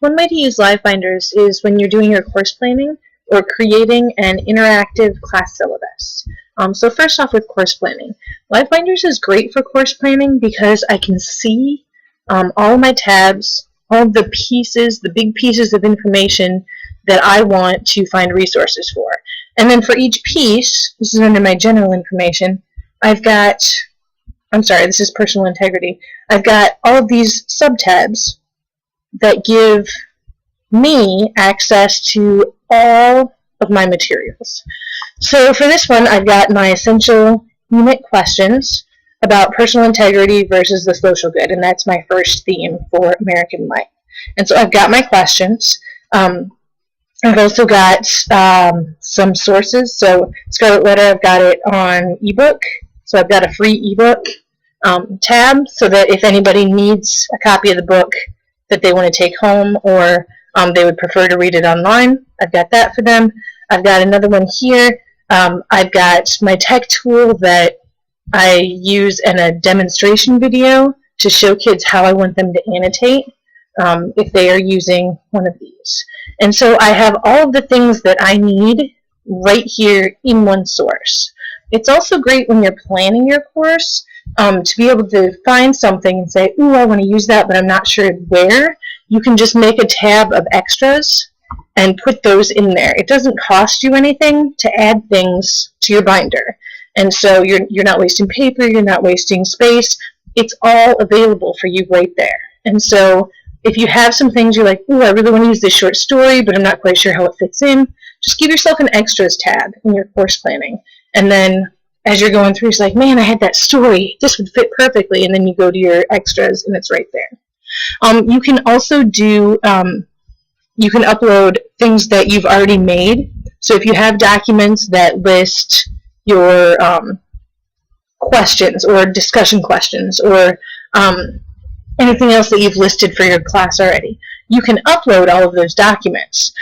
One way to use livebinders is when you're doing your course planning or creating an interactive class syllabus. So first off with course planning. Livebinders is great for course planning because I can see all of my tabs, all of the pieces, the big pieces of information that I want to find resources for. And then for each piece, this is under my general information, I've got, this is personal integrity. I've got all of these sub-tabs that give me access to all of my materials. So for this one, I've got my essential unit questions about personal integrity versus the social good, and that's my first theme for American Life. And so I've got my questions. I've also got some sources. So Scarlet Letter, I've got it on ebook. So I've got a free ebook tab so that if anybody needs a copy of the book that they want to take home or they would prefer to read it online, I've got that for them. I've got another one here. I've got my tech tool that I use in a demonstration video to show kids how I want them to annotate if they are using one of these. And so I have all of the things that I need right here in one source. It's also great when you're planning your course to be able to find something and say, ooh, I want to use that, but I'm not sure where. You can just make a tab of extras and put those in there. It doesn't cost you anything to add things to your binder. And so you're not wasting paper, you're not wasting space. It's all available for you right there. And so if you have some things you're like, ooh, I really want to use this short story, but I'm not quite sure how it fits in, just give yourself an extras tab in your course planning. And then as you're going through, it's like, man, I had that story. This would fit perfectly. And then you go to your extras, and it's right there. You can also do, you can upload things that you've already made. So if you have documents that list your questions or discussion questions or anything else that you've listed for your class already, you can upload all of those documents.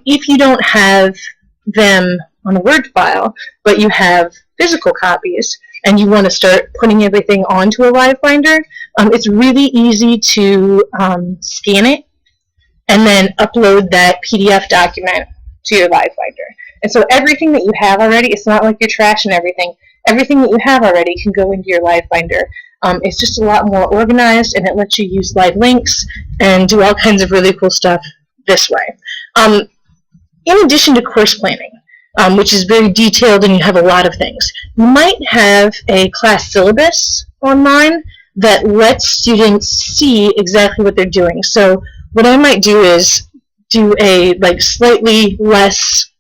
If you don't have them on a Word file, but you have physical copies and you want to start putting everything onto a LiveBinder, it's really easy to scan it and then upload that PDF document to your LiveBinder. And so everything that you have already, it's not like you're trashing everything. Everything that you have already can go into your LiveBinder. It's just a lot more organized, and it lets you use live links and do all kinds of really cool stuff this way. In addition to course planning, which is very detailed and you have a lot of things, you might have a class syllabus online that lets students see exactly what they're doing. So what I might do is do a slightly less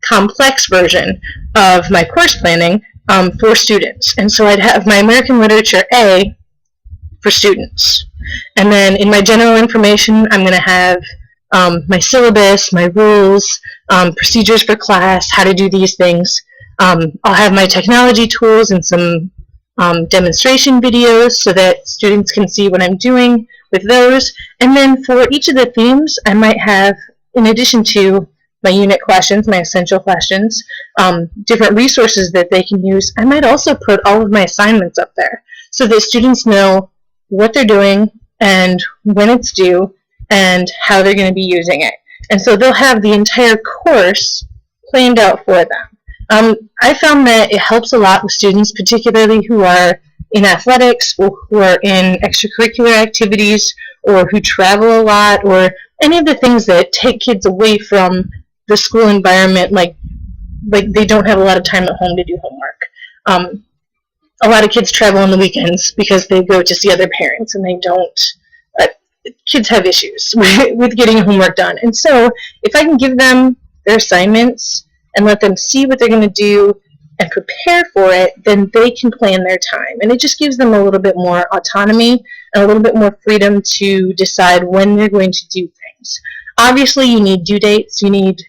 complex version of my course planning for students. And so I'd have my American Literature A for students. And then in my general information, I'm going to have my syllabus, my rules, procedures for class, how to do these things. I'll have my technology tools and some demonstration videos so that students can see what I'm doing with those. And then for each of the themes, I might have, in addition to my unit questions, my essential questions, different resources that they can use. I might also put all of my assignments up there so that students know what they're doing and when it's due and how they're going to be using it. And so they'll have the entire course planned out for them. I found that it helps a lot with students, particularly who are in athletics or who are in extracurricular activities or who travel a lot or any of the things that take kids away from the school environment, like they don't have a lot of time at home to do homework. A lot of kids travel on the weekends because they go to see other parents and they don't. Kids have issues with getting homework done. And so if I can give them their assignments and let them see what they're going to do and prepare for it, then they can plan their time. And it just gives them a little bit more autonomy and a little bit more freedom to decide when they're going to do things. Obviously, you need due dates. You need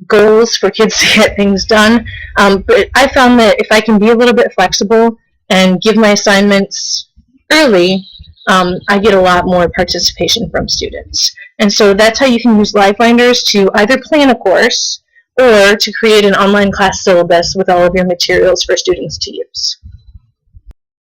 goals for kids to get things done. But I found that if I can be a little bit flexible and give my assignments early, I get a lot more participation from students. And so that's how you can use LiveBinders to either plan a course or to create an online class syllabus with all of your materials for students to use.